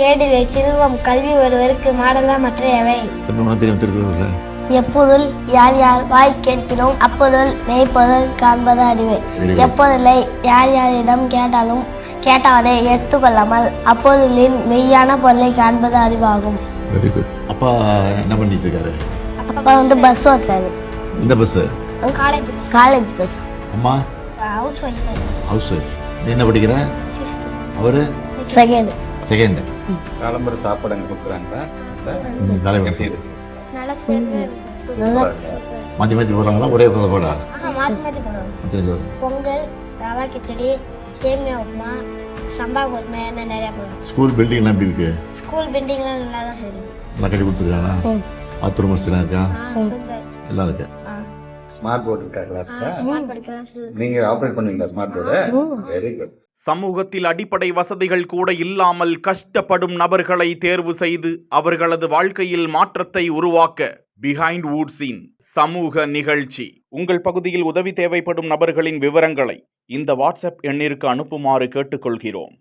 கேடிலை செல்வம் கல்வி ஒருவருக்கு மாடலாம் மற்றையவை. எப்பொருள் யார் யார் வாய் கேட்பினும் அப்பொருள் மெய்ப்பொருள் காண்பது அறிவு. எப்பொருளை யார் யாரிடம் கேட்டாலே எடுத்துக்கொள்ளாமல் அப்பொருளின் மெய்யான பொருளை காண்பது அறிவாகும். Very good. அப்பா என்ன பண்ணிட்டு இருக்காரு? அப்பா பஸ் ஓட்டுறாரு. இந்த பஸ்? College bus. அம்மா ஹவுஸ் ஒய்ஃப். நீ என்ன படிக்கிற? அவரு செகண்ட். காலம்பர சாப்பாடு அங்கே கொடுக்குறாங்களா? மாற்றி மாற்றி போடுறாங்களா? ஒரே போடா? பொங்கல், ரவா கிச்சடி, சேமியா உப்புமா, சம்பா கோதுமை நிறைய போடுவோம். ஸ்கூல் பில்டிங்லாம் எப்படி இருக்கு? ஸ்கூல் பில்டிங்லாம் நல்லா தான் இருக்கு. நல்லா கட்டி கொடுத்துருக்காங்களா? பாத்ரூம் வசதிலாம் இருக்கா? எல்லாம் இருக்கு. ஸ்மார்ட் போர்டு இருக்கா கிளாஸ்ல? நீங்க ஆபரேட் பண்ணுவீங்களா ஸ்மார்ட் போர்டு? Very good. சமூகத்தில் அடிப்படை வசதிகள் கூட இல்லாமல் கஷ்டப்படும் நபர்களை தேர்வு செய்து அவர்களது வாழ்க்கையில் மாற்றத்தை உருவாக்க பிஹைண்ட் வுட்ஸின் சமூக நிகழ்ச்சி. உங்கள் பகுதியில் உதவி தேவைப்படும் நபர்களின் விவரங்களை இந்த வாட்ஸ்அப் எண்ணிற்கு அனுப்புமாறு கேட்டுக்கொள்கிறோம்.